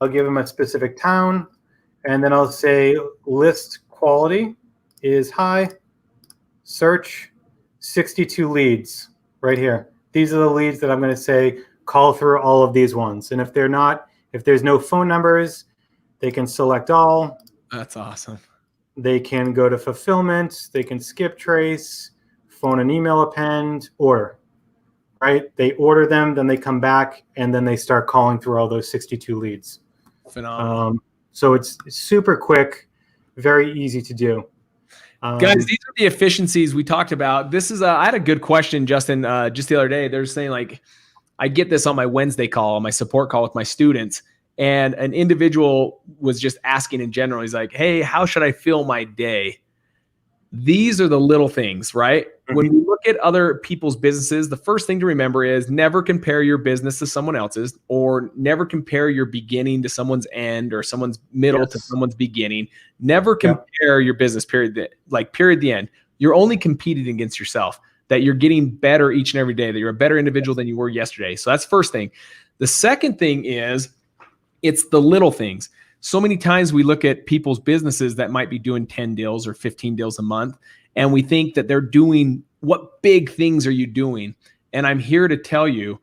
I'll give them a specific town. And then I'll say list quality is high. Search 62 leads right here. These are the leads that I'm going to say call through all of these ones. And if there's no phone numbers, they can select all.
That's awesome.
They can go to fulfillment. They can skip trace, phone and email append, order. Right? They order them, then they come back, and then they start calling through all those 62 leads.
Phenomenal.
So it's super quick, very easy to do.
Guys, these are the efficiencies we talked about. This is I had a good question, Justin, just the other day. They're saying, like, I get this on my Wednesday call, on my support call with my students, and an individual was just asking in general. He's like, hey, how should I fill my day? These are the little things, right? Mm-hmm. When we look at other people's businesses, the first thing to remember is never compare your business to someone else's, or never compare your beginning to someone's end, or someone's middle to someone's beginning. Never compare your business, period, the end. You're only competing against yourself, that you're getting better each and every day, that you're a better individual than you were yesterday. So that's first thing. The second thing is it's the little things. So many times we look at people's businesses that might be doing 10 deals or 15 deals a month, and we think that they're doing, what big things are you doing? And I'm here to tell you,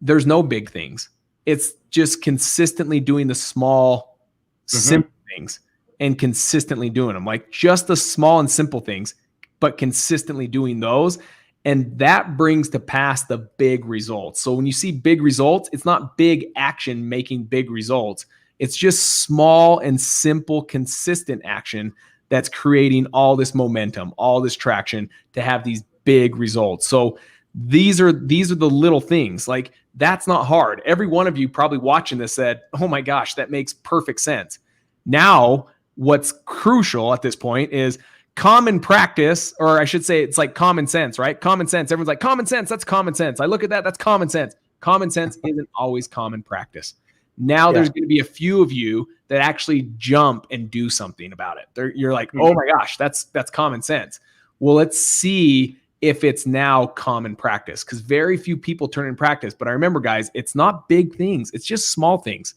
there's no big things. It's just consistently doing the small, simple things, and consistently doing them. Like, just the small and simple things, but consistently doing those. And that brings to pass the big results. So when you see big results, it's not big action making big results. It's just small and simple, consistent action that's creating all this momentum, all this traction to have these big results. So these are the little things. Like, that's not hard. Every one of you probably watching this said, oh my gosh, that makes perfect sense. Now, what's crucial at this point is common practice, or I should say it's like common sense, right? Common sense. Everyone's like, common sense, that's common sense. I look at that, that's common sense. Common sense isn't always common practice. Now there's going to be a few of you that actually jump and do something about it. You're like, oh my gosh, that's common sense. Well, let's see if it's now common practice, because very few people turn in practice. But I remember, guys, it's not big things. It's just small things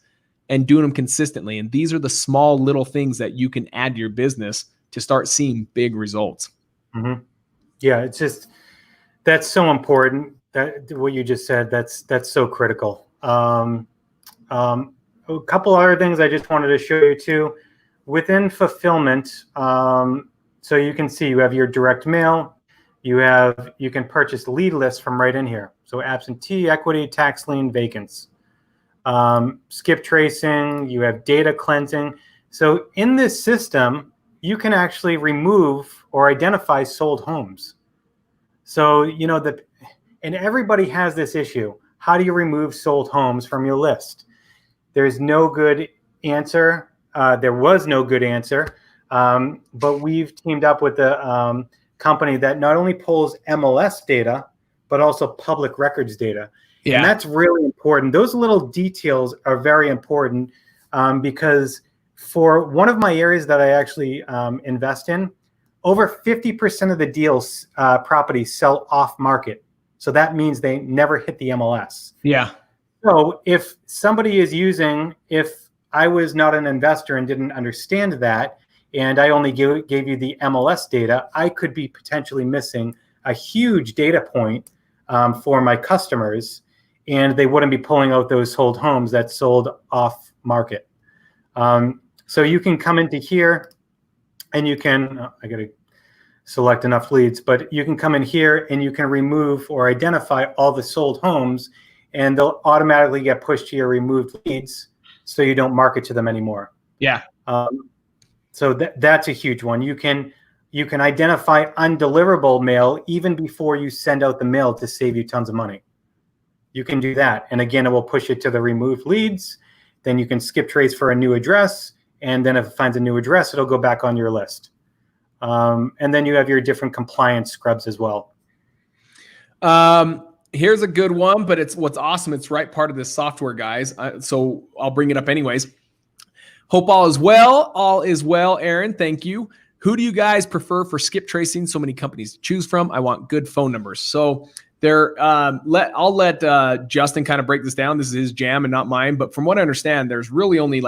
and doing them consistently. And these are the small little things that you can add to your business to start seeing big results.
Mm-hmm. Yeah, it's just, that's so important. That what you just said, that's so critical. A couple other things I just wanted to show you too. Within fulfillment, so you can see you have your direct mail. You can purchase lead lists from right in here. So absentee, equity, tax lien, vacants. Skip tracing, you have data cleansing. So in this system, you can actually remove or identify sold homes. So, you know, and everybody has this issue. How do you remove sold homes from your list? There's no good answer. There was no good answer, but we've teamed up with a company that not only pulls MLS data, but also public records data. Yeah. And that's really important. Those little details are very important because for one of my areas that I actually invest in, over 50% of the deals properties sell off market. So that means they never hit the MLS.
Yeah.
So if somebody is if I was not an investor and didn't understand that, and I only gave you the MLS data, I could be potentially missing a huge data point for my customers, and they wouldn't be pulling out those sold homes that sold off market. So you can come into here and you can, I got to select enough leads, but you can come in here and you can remove or identify all the sold homes, and they'll automatically get pushed to your removed leads so you don't market to them anymore.
Yeah.
So that's a huge one. You can identify undeliverable mail even before you send out the mail to save you tons of money. You can do that. And again, it will push it to the removed leads. Then you can skip trace for a new address. And then if it finds a new address, it'll go back on your list. And then you have your different compliance scrubs as well.
Here's a good one, but what's awesome. It's right part of this software, guys. So I'll bring it up anyways. Hope all is well. All is well, Aaron. Thank you. Who do you guys prefer for skip tracing? So many companies to choose from. I want good phone numbers. So I'll let Justin kind of break this down. This is his jam and not mine. But from what I understand, there's really only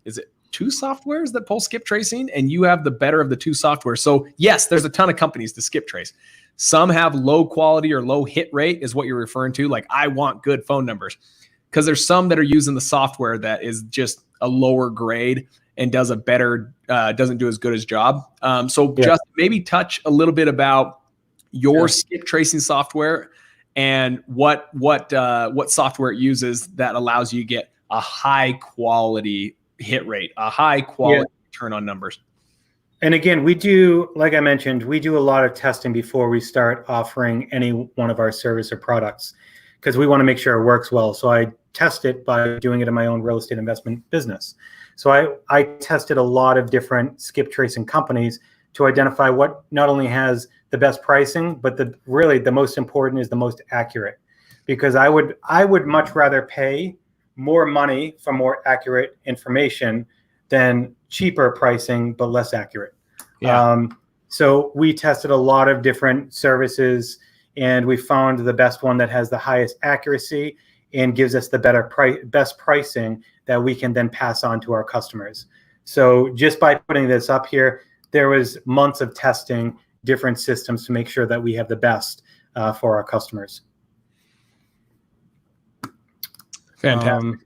is it 2 softwares that pull skip tracing, and you have the better of the 2 softwares. So yes, there's a ton of companies to skip trace. Some have low quality or low hit rate is what you're referring to. Like, I want good phone numbers, because there's some that are using the software that is just a lower grade and does a better, doesn't do as good as job. So yeah. Just maybe touch a little bit about your skip tracing software and what software it uses that allows you to get a high quality hit rate, a high quality return on numbers.
And again, we do, like I mentioned, we do a lot of testing before we start offering any one of our service or products, because we want to make sure it works well. So I test it by doing it in my own real estate investment business. So I tested a lot of different skip tracing companies to identify what not only has the best pricing, but really the most important is the most accurate. Because I would much rather pay more money for more accurate information than cheaper pricing but less accurate. Yeah. So we tested a lot of different services, and we found the best one that has the highest accuracy and gives us the best pricing that we can then pass on to our customers. So just by putting this up here, there was months of testing different systems to make sure that we have the best for our customers.
Fantastic.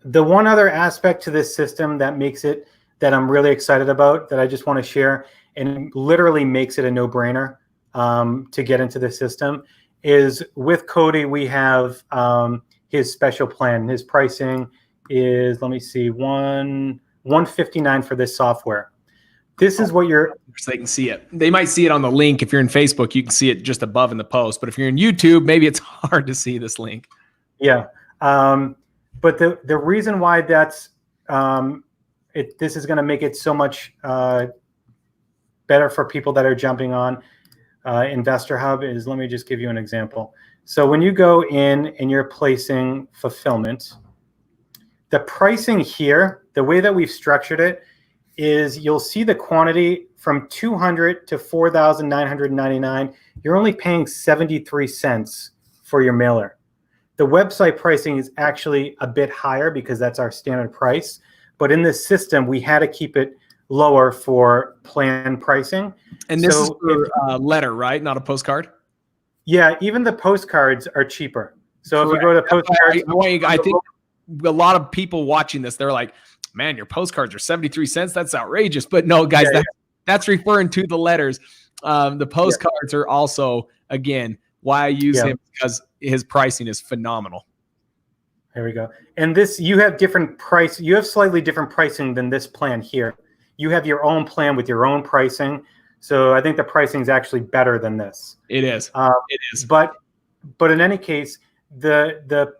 The one other aspect to this system that makes it, that I'm really excited about, that I just want to share, and literally makes it a no-brainer to get into the system, is with Cody, we have his special plan. His pricing is, let me see, $159 for this software. This is what
so they can see it. They might see it on the link. If you're in Facebook, you can see it just above in the post. But if you're in YouTube, maybe it's hard to see this link.
Yeah. But the reason why that's this is going to make it so much better for people that are jumping on Investor Hub is, let me just give you an example. So when you go in and you're placing fulfillment, the pricing here, the way that we've structured it is you'll see the quantity from 200 to 4,999. You're only paying 73 cents for your mailer. The website pricing is actually a bit higher because that's our standard price. But in this system, we had to keep it lower for plan pricing.
And this is for a letter, right? Not a postcard?
Yeah, even the postcards are cheaper. So if you go to postcards,
I think a lot of people watching this, they're like, man, your postcards are 73 cents. That's outrageous. But no, guys, that's referring to the letters. The postcards are also, again, why I use him, because his pricing is phenomenal.
There we go. And this, you have different price. You have slightly different pricing than this plan here. You have your own plan with your own pricing. So I think the pricing is actually better than this.
It is. It is.
But in any case, the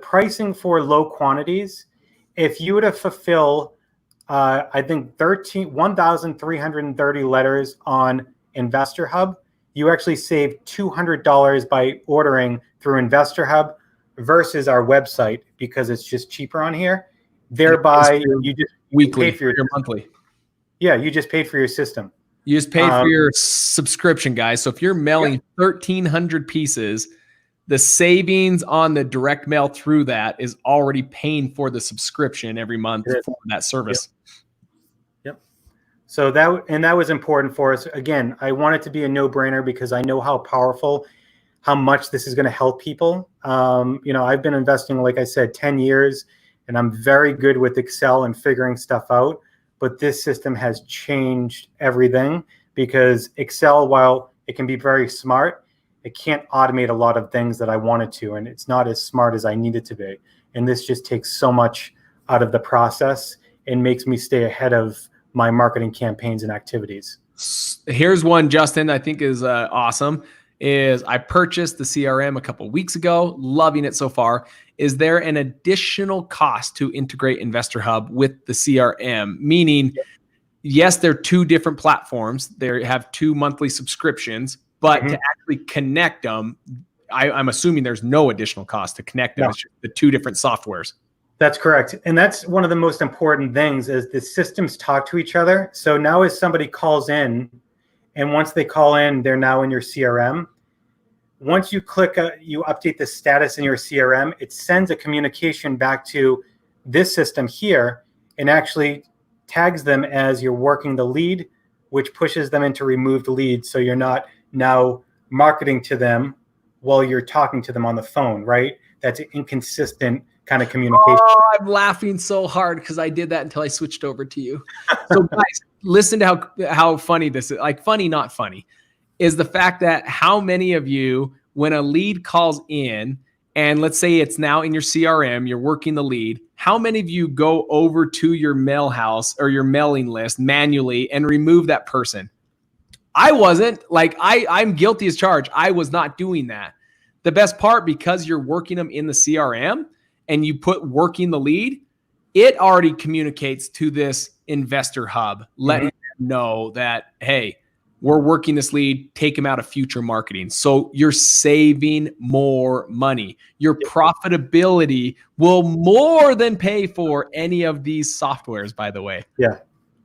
pricing for low quantities, if you were to fulfill, I think 1,330 letters on Investor Hub, you actually save $200 by ordering through Investor Hub versus our website because it's just cheaper on here. Thereby, you just
weekly,
pay for your
monthly.
Yeah, you just paid for your system.
You just paid for your subscription, guys. So if you're mailing 1,300 pieces, the savings on the direct mail through that is already paying for the subscription every month for that service.
Yep. So that was important for us. Again, I want it to be a no-brainer because I know how powerful, how much this is going to help people. I've been investing, like I said, 10 years, and I'm very good with Excel and figuring stuff out. But this system has changed everything because Excel, while it can be very smart, it can't automate a lot of things that I wanted to, and it's not as smart as I need it to be. And this just takes so much out of the process and makes me stay ahead of my marketing campaigns and activities.
Here's one, Justin, I think is awesome. Is I purchased the CRM a couple of weeks ago, loving it so far. Is there an additional cost to integrate Investor Hub with the CRM? Meaning, yes, they're two different platforms. They have two monthly subscriptions, but to actually connect them, I'm assuming there's no additional cost to connect them. No. It's just the two different softwares.
That's correct. And that's one of the most important things is the systems talk to each other. So now as somebody calls in, and once they call in, they're now in your CRM. Once you click, you update the status in your CRM, it sends a communication back to this system here and actually tags them as you're working the lead, which pushes them into removed leads. So you're not now marketing to them while you're talking to them on the phone, right? That's an inconsistent kind of communication.
Oh, I'm laughing so hard because I did that until I switched over to you. So guys, listen to how funny this is. Like funny, not funny, is the fact that how many of you, when a lead calls in, and let's say it's now in your CRM, you're working the lead, how many of you go over to your mail house or your mailing list manually and remove that person? I wasn't. Like I'm guilty as charged. I was not doing that. The best part, because you're working them in the CRM and you put working the lead, it already communicates to this Investor Hub, letting them know that, hey, we're working this lead, take them out of future marketing. So you're saving more money. Your profitability will more than pay for any of these softwares, by the way.
Yeah.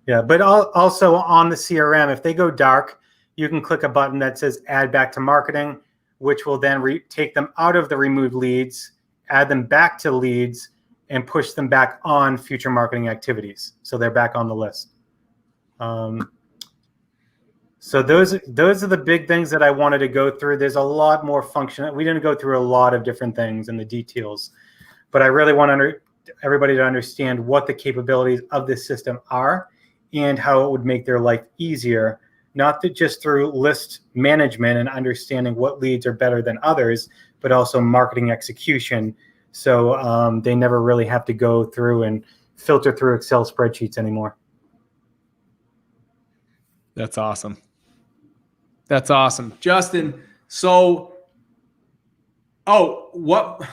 Yeah. But also on the CRM, if they go dark, you can click a button that says add back to marketing, which will then take them out of the removed leads, add them back to leads, and push them back on future marketing activities. So they're back on the list. So those are the big things that I wanted to go through. There's a lot more function. We didn't go through a lot of different things in the details, but I really want everybody to understand what the capabilities of this system are and how it would make their life easier, not just through list management and understanding what leads are better than others, but also marketing execution. So they never really have to go through and filter through Excel spreadsheets anymore.
That's awesome. That's awesome. Justin, so, what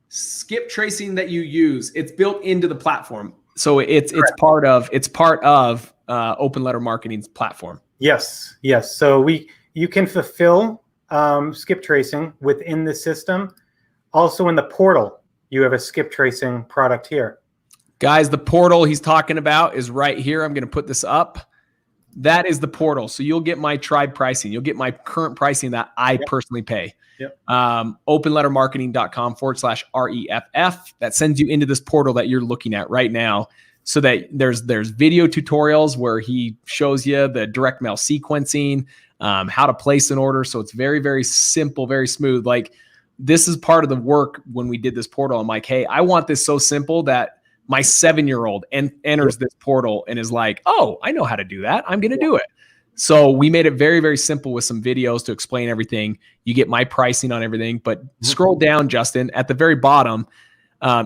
skip tracing that you use, it's built into the platform. So it's part of Open Letter Marketing's platform.
Yes. So you can fulfill skip tracing within the system. Also in the portal, you have a skip tracing product here.
Guys, the portal he's talking about is right here. I'm going to put this up. That is the portal. So you'll get my tribe pricing. You'll get my current pricing that I personally pay.
Yep.
Openlettermarketing.com/REFF. That sends you into this portal that you're looking at right now. So that there's video tutorials where he shows you the direct mail sequencing, how to place an order. So it's very, very simple, very smooth. Like, this is part of the work when we did this portal. I'm like, hey, I want this so simple that my 7-year-old enters this portal and is like, oh, I know how to do that. I'm going to do it. So we made it very, very simple with some videos to explain everything. You get my pricing on everything, but scroll down, Justin, at the very bottom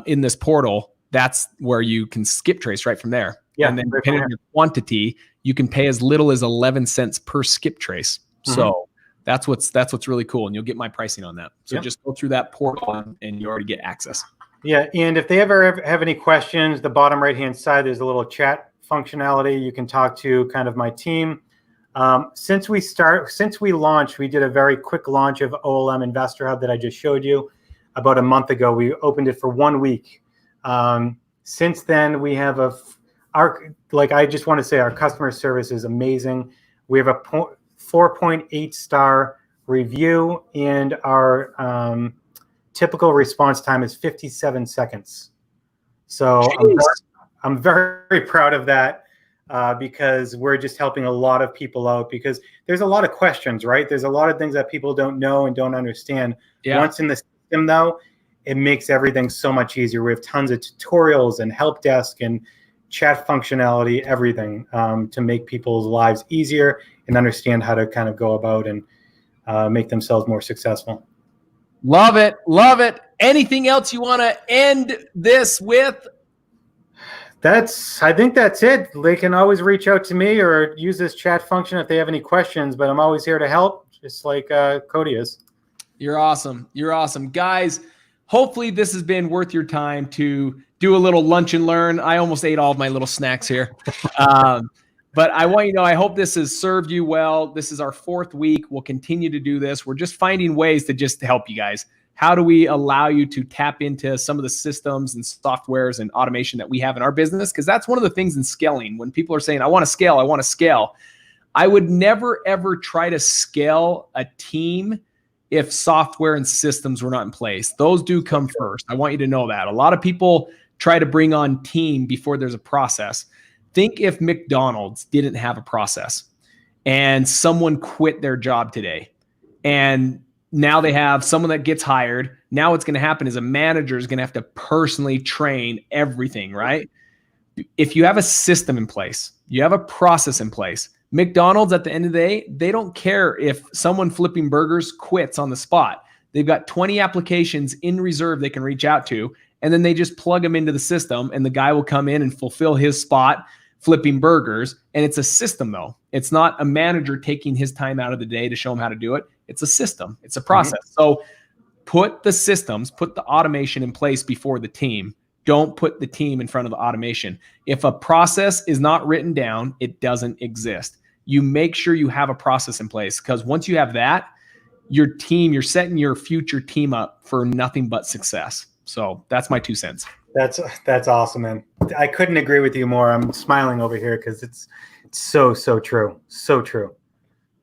in this portal, that's where you can skip trace right from there.
Yeah,
and then depending on your quantity, you can pay as little as 11 cents per skip trace. So that's what's really cool. And you'll get my pricing on that. So just go through that portal and you already get access.
Yeah, and if they ever have any questions, the bottom right-hand side, there's a little chat functionality. You can talk to kind of my team. Since we launched, we did a very quick launch of OLM Investor Hub that I just showed you about a month ago. We opened it for 1 week. Since then, we have I just want to say our customer service is amazing. We have a 4.8 star review, and our typical response time is 57 seconds. So I'm very proud of that because we're just helping a lot of people out, because there's a lot of questions, right? There's a lot of things that people don't know and don't understand. Yeah. Once in the system, though, it makes everything so much easier. We have tons of tutorials and help desk and chat functionality, everything to make people's lives easier and understand how to kind of go about and make themselves more successful.
Love it. Love it. Anything else you want to end this with?
I think that's it. They can always reach out to me or use this chat function if they have any questions, but I'm always here to help, just like Cody is.
You're awesome. You're awesome. Guys, hopefully this has been worth your time to do a little lunch and learn. I almost ate all of my little snacks here. But I want you to know, I hope this has served you well. This is our 4th week. We'll continue to do this. We're just finding ways to just help you guys. How do we allow you to tap into some of the systems and softwares and automation that we have in our business? Because that's one of the things in scaling. When people are saying, I want to scale, I want to scale. I would never, ever try to scale a team if software and systems were not in place. Those do come first. I want you to know that. A lot of people try to bring on team before there's a process. Think if McDonald's didn't have a process and someone quit their job today and now they have someone that gets hired. Now what's going to happen is a manager is going to have to personally train everything, right? If you have a system in place, you have a process in place, McDonald's at the end of the day, they don't care if someone flipping burgers quits on the spot. They've got 20 applications in reserve they can reach out to, and then they just plug them into the system and the guy will come in and fulfill his spot flipping burgers. And it's a system though. It's not a manager taking his time out of the day to show him how to do it. It's a system. It's a process. So put the systems, put the automation in place before the team. Don't put the team in front of the automation. If a process is not written down, it doesn't exist. You make sure you have a process in place, because once you have that, your team, you're setting your future team up for nothing but success. So that's my 2 cents.
That's awesome, man. I couldn't agree with you more. I'm smiling over here because it's so true. So true.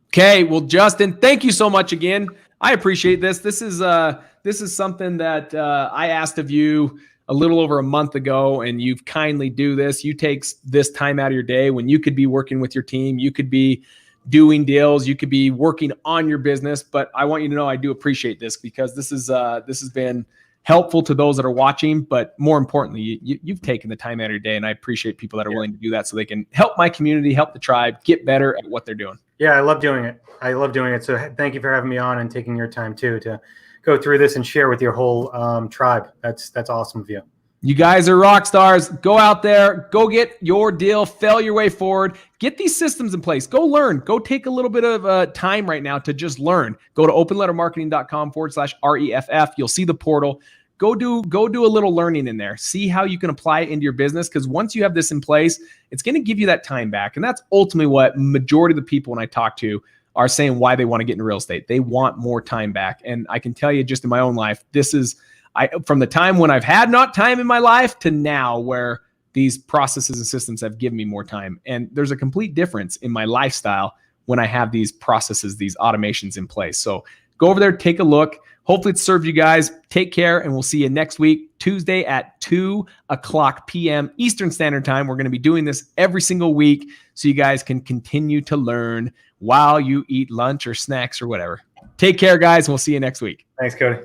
Okay. Well, Justin, thank you so much again. I appreciate this. This is something that I asked of you a little over a month ago, and you've kindly do this. You take this time out of your day when you could be working with your team. You could be doing deals. You could be working on your business. But I want you to know I do appreciate this, because this has been helpful to those that are watching. But more importantly, you've taken the time out of your day, and I appreciate people that are willing to do that so they can help my community, help the tribe get better at what they're doing.
Yeah, I love doing it. So thank you for having me on and taking your time too to go through this and share with your whole tribe. That's awesome of you.
You guys are rock stars. Go out there, go get your deal, fail your way forward, get these systems in place, go learn, go take a little bit of time right now to just learn. Go to openlettermarketing.com/REFF. You'll see the portal. Go do a little learning in there. See how you can apply it into your business, because once you have this in place, it's going to give you that time back. And that's ultimately what majority of the people when I talk to are saying why they want to get into real estate. They want more time back. And I can tell you just in my own life, this is from the time when I've had not time in my life to now where these processes and systems have given me more time. And there's a complete difference in my lifestyle when I have these processes, these automations in place. So go over there, take a look. Hopefully it served you guys. Take care, and we'll see you next week, Tuesday at 2:00 p.m. Eastern Standard Time. We're going to be doing this every single week so you guys can continue to learn while you eat lunch or snacks or whatever. Take care, guys. We'll see you next week.
Thanks, Cody.